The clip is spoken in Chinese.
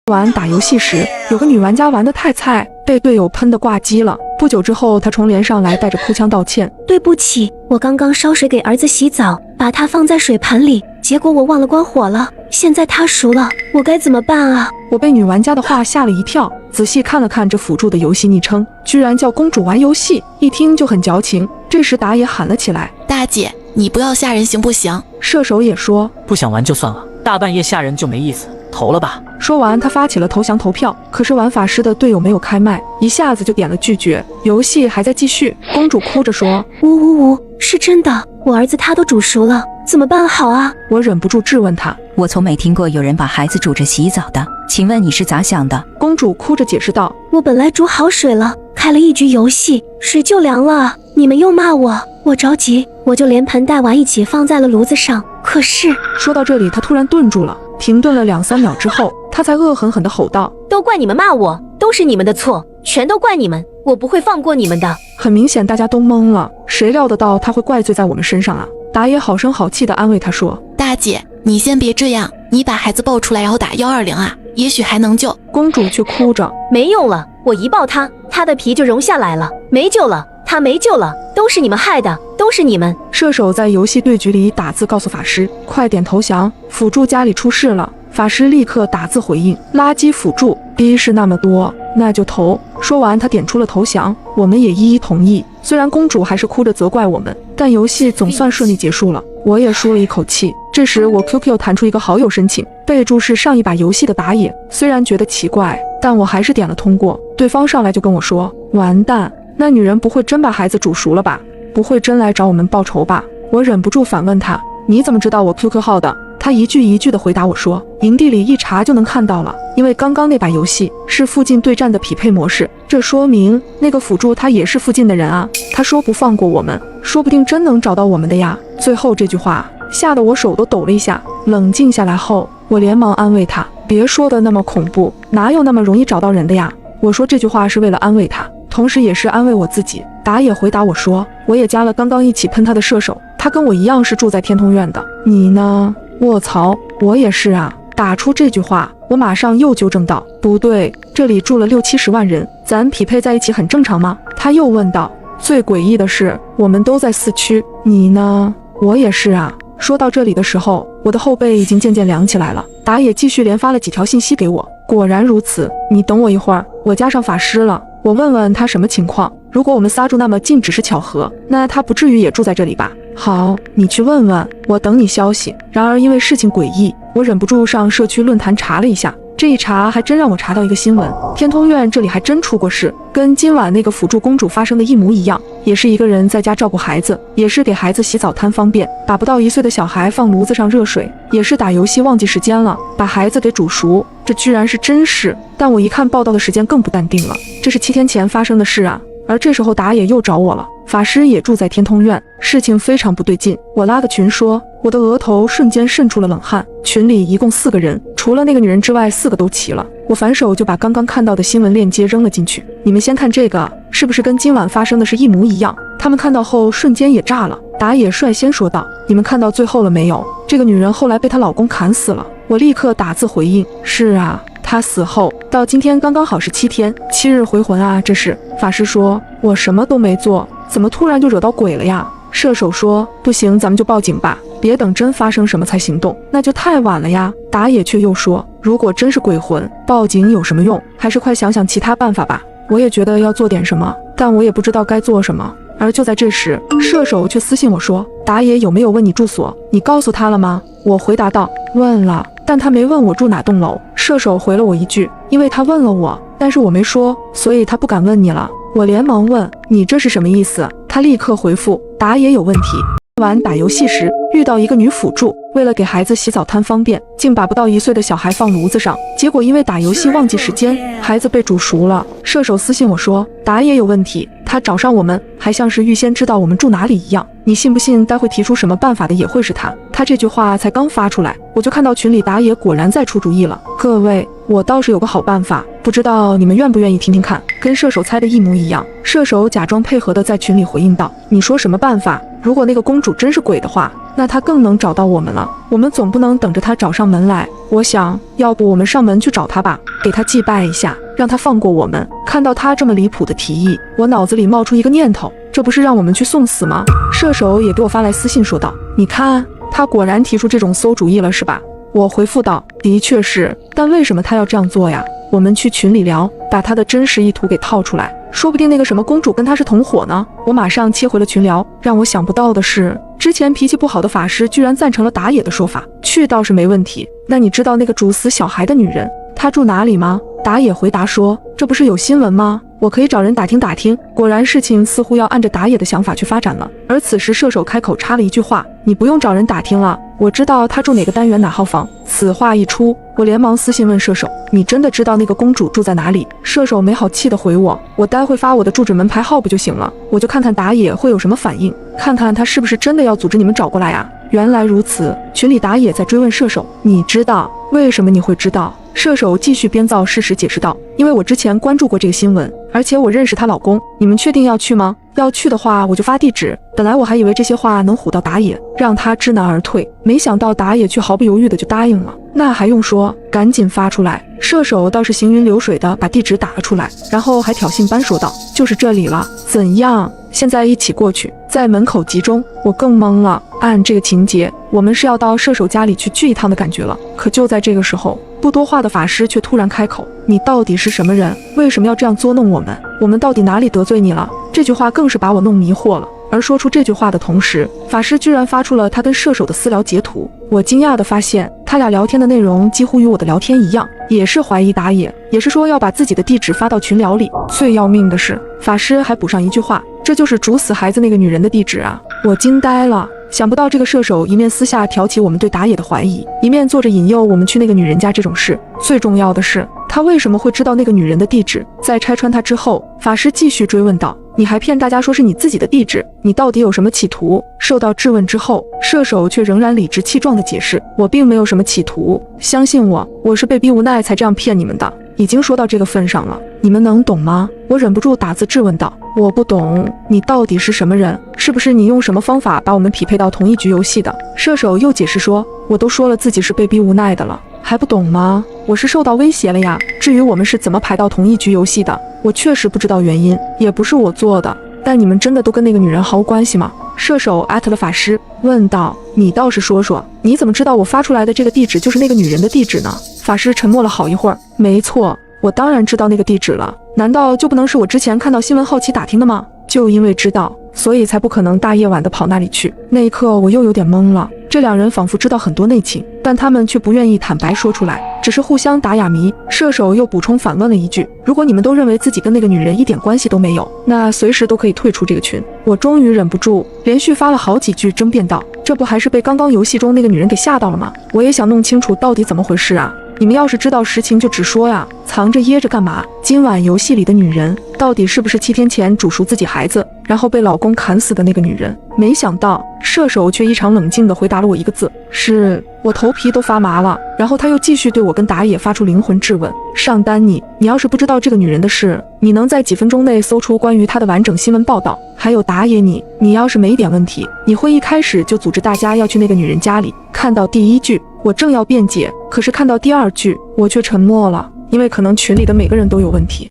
玩打游戏时，有个女玩家玩得太菜，被队友喷得挂机了。不久之后，她重连上来，带着哭腔道歉：“对不起，我刚刚烧水给儿子洗澡，把它放在水盆里，结果我忘了关火了。现在它熟了，我该怎么办啊？”我被女玩家的话吓了一跳，仔细看了看这辅助的游戏昵称，居然叫公主玩游戏，一听就很矫情。这时打野喊了起来：“大姐，你不要吓人行不行？”射手也说：“不想玩就算了，大半夜吓人就没意思，投了吧。”说完，他发起了投降投票，可是玩法师的队友没有开麦，一下子就点了拒绝。游戏还在继续，公主哭着说：“呜呜呜，是真的，我儿子他都煮熟了，怎么办好啊？”我忍不住质问他：“我从没听过有人把孩子煮着洗澡的，请问你是咋想的？”公主哭着解释道：“我本来煮好水了，开了一局游戏，水就凉了，你们又骂我，我着急，我就连盆带碗一起放在了炉子上。可是……”说到这里，他突然顿住了，停顿了2-3秒之后，他才恶狠狠地吼道：“都怪你们骂我，都是你们的错，全都怪你们，我不会放过你们的。”很明显，大家都懵了，谁料得到他会怪罪在我们身上啊？打野好声好气地安慰他说：“大姐，你先别这样，你把孩子抱出来，然后打120啊，也许还能救。”公主却哭着：“没用了，我一抱他，他的皮就融下来了，没救了，他没救了，都是你们害的，都是你们。”射手在游戏对局里打字告诉法师：“快点投降，辅助家里出事了。”法师立刻打字回应：“垃圾辅助，逼是那么多，那就投。”说完，他点出了投降，我们也一一同意。虽然公主还是哭着责怪我们，但游戏总算顺利结束了，我也舒了一口气。这时，我 QQ 弹出一个好友申请，备注是上一把游戏的打野。虽然觉得奇怪，但我还是点了通过。对方上来就跟我说：“完蛋，那女人不会真把孩子煮熟了吧？不会真来找我们报仇吧？”我忍不住反问他：“你怎么知道我 QQ 号的？”他一句一句地回答我说：“营地里一查就能看到了，因为刚刚那把游戏是附近对战的匹配模式，这说明那个辅助他也是附近的人啊。他说不放过我们，说不定真能找到我们的呀。”最后这句话吓得我手都抖了一下。冷静下来后，我连忙安慰他：“别说的那么恐怖，哪有那么容易找到人的呀？”我说这句话是为了安慰他，同时也是安慰我自己。打野回答我说：“我也加了刚刚一起喷他的射手，他跟我一样是住在天通苑的。你呢？”卧槽，我也是啊！打出这句话，我马上又纠正道：“不对，这里住了60-70万人，咱匹配在一起很正常吗？”他又问道：“最诡异的是，我们都在4区，你呢？”我也是啊。说到这里的时候，我的后背已经渐渐凉起来了。打野继续连发了几条信息给我，果然如此。你等我一会儿，我加上法师了，我问问他什么情况。如果我们仨住那么近只是巧合，那他不至于也住在这里吧？好，你去问问，我等你消息。然而因为事情诡异，我忍不住上社区论坛查了一下。这一查还真让我查到一个新闻，天通苑这里还真出过事，跟今晚那个辅助公主发生的一模一样，也是一个人在家照顾孩子，也是给孩子洗澡贪方便，把不到1岁的小孩放炉子上热水，也是打游戏忘记时间了，把孩子给煮熟，这居然是真事。但我一看报道的时间更不淡定了，这是7天前发生的事啊。而这时候打野又找我了，法师也住在天通苑，事情非常不对劲。我拉个群说，我的额头瞬间渗出了冷汗。群里一共4个人，除了那个女人之外，4个都齐了。我反手就把刚刚看到的新闻链接扔了进去，你们先看这个，是不是跟今晚发生的是一模一样？他们看到后瞬间也炸了。打野率先说道：“你们看到最后了没有？这个女人后来被她老公砍死了。”我立刻打字回应：“是啊。”他死后到今天刚刚好是7天，7日回魂啊！这是法师说：“我什么都没做，怎么突然就惹到鬼了呀？”射手说：“不行，咱们就报警吧，别等真发生什么才行动，那就太晚了呀。”打野却又说：“如果真是鬼魂，报警有什么用？还是快想想其他办法吧。”我也觉得要做点什么，但我也不知道该做什么。而就在这时，射手却私信我说：“打野有没有问你住所？你告诉他了吗？”我回答道：“问了，但他没问我住哪栋楼。”射手回了我一句：“因为他问了我，但是我没说，所以他不敢问你了。”我连忙问：“你这是什么意思？”他立刻回复：“打野有问题。晚打游戏时遇到一个女辅助，为了给孩子洗澡贪方便，竟把不到1岁的小孩放炉子上，结果因为打游戏忘记时间，孩子被煮熟了。”射手私信我说：“打野有问题，他找上我们，还像是预先知道我们住哪里一样。你信不信待会提出什么办法的也会是他？”他这句话才刚发出来，我就看到群里打野果然在出主意了。各位，我倒是有个好办法，不知道你们愿不愿意听听看？跟射手猜的一模一样。射手假装配合的在群里回应道：“你说什么办法？如果那个公主真是鬼的话，那他更能找到我们了。我们总不能等着他找上门来。我想，要不我们上门去找他吧，给他祭拜一下，让他放过我们。看到他这么离谱的提议，我脑子里冒出一个念头，这不是让我们去送死吗？射手也给我发来私信说道，你看，他果然提出这种馊主意了是吧？我回复道，的确是，但为什么他要这样做呀？我们去群里聊，把他的真实意图给套出来，说不定那个什么公主跟他是同伙呢。我马上切回了群聊。让我想不到的是，之前脾气不好的法师居然赞成了打野的说法，去倒是没问题。那你知道那个煮死小孩的女人她住哪里吗？打野回答说，这不是有新闻吗？我可以找人打听打听。果然事情似乎要按着打野的想法去发展了。而此时射手开口插了一句话，你不用找人打听了，我知道他住哪个单元哪号房。此话一出，我连忙私信问射手，你真的知道那个公主住在哪里？射手没好气地回我待会发我的住址门牌号不就行了？我就看看打野会有什么反应，看看他是不是真的要组织你们找过来啊。原来如此，群里打野在追问射手，你知道为什么你会知道？射手继续编造事实解释道，因为我之前关注过这个新闻，而且我认识她老公。你们确定要去吗？要去的话我就发地址。本来我还以为这些话能唬到打野，让他知难而退，没想到打野却毫不犹豫的就答应了。那还用说，赶紧发出来。射手倒是行云流水的把地址打了出来，然后还挑衅般说道，就是这里了，怎样？现在一起过去，在门口集中。我更懵了，按这个情节，我们是要到射手家里去聚一趟的感觉了。可就在这个时候，不多话的法师却突然开口，你到底是什么人？为什么要这样作弄我们？我们到底哪里得罪你了？这句话更是把我弄迷惑了。而说出这句话的同时，法师居然发出了他跟射手的私聊截图。我惊讶地发现，他俩聊天的内容几乎与我的聊天一样，也是怀疑打野，也是说要把自己的地址发到群聊里。最要命的是，法师还补上一句话，这就是煮死孩子那个女人的地址啊！我惊呆了。想不到这个射手一面私下挑起我们对打野的怀疑，一面做着引诱我们去那个女人家这种事。最重要的是，他为什么会知道那个女人的地址？在拆穿他之后，法师继续追问道，你还骗大家说是你自己的地址，你到底有什么企图？受到质问之后，射手却仍然理直气壮地解释，我并没有什么企图，相信我，我是被逼无奈才这样骗你们的。已经说到这个份上了，你们能懂吗？我忍不住打字质问道，我不懂，你到底是什么人？是不是你用什么方法把我们匹配到同一局游戏的？射手又解释说，我都说了自己是被逼无奈的了，还不懂吗？我是受到威胁了呀。至于我们是怎么排到同一局游戏的，我确实不知道原因，也不是我做的。但你们真的都跟那个女人毫无关系吗？射手艾特了法师，问道，你倒是说说，你怎么知道我发出来的这个地址就是那个女人的地址呢？法师沉默了好一会儿，没错，我当然知道那个地址了，难道就不能是我之前看到新闻好奇打听的吗？就因为知道，所以才不可能大夜晚的跑那里去。那一刻我又有点懵了，这两人仿佛知道很多内情，但他们却不愿意坦白说出来，只是互相打哑谜。射手又补充反问了一句，如果你们都认为自己跟那个女人一点关系都没有，那随时都可以退出这个群。我终于忍不住连续发了好几句争辩道，这不还是被刚刚游戏中那个女人给吓到了吗？我也想弄清楚到底怎么回事啊。你们要是知道实情就直说呀，藏着掖着干嘛？今晚游戏里的女人到底是不是7天前煮熟自己孩子然后被老公砍死的那个女人？没想到射手却异常冷静地回答了我一个字，是。我头皮都发麻了。然后他又继续对我跟打野发出灵魂质问，上单你要是不知道这个女人的事，你能在几分钟内搜出关于她的完整新闻报道？还有打野你要是没点问题，你会一开始就组织大家要去那个女人家里？看到第一句我正要辩解，可是看到第二句我却沉默了，因为可能群里的每个人都有问题。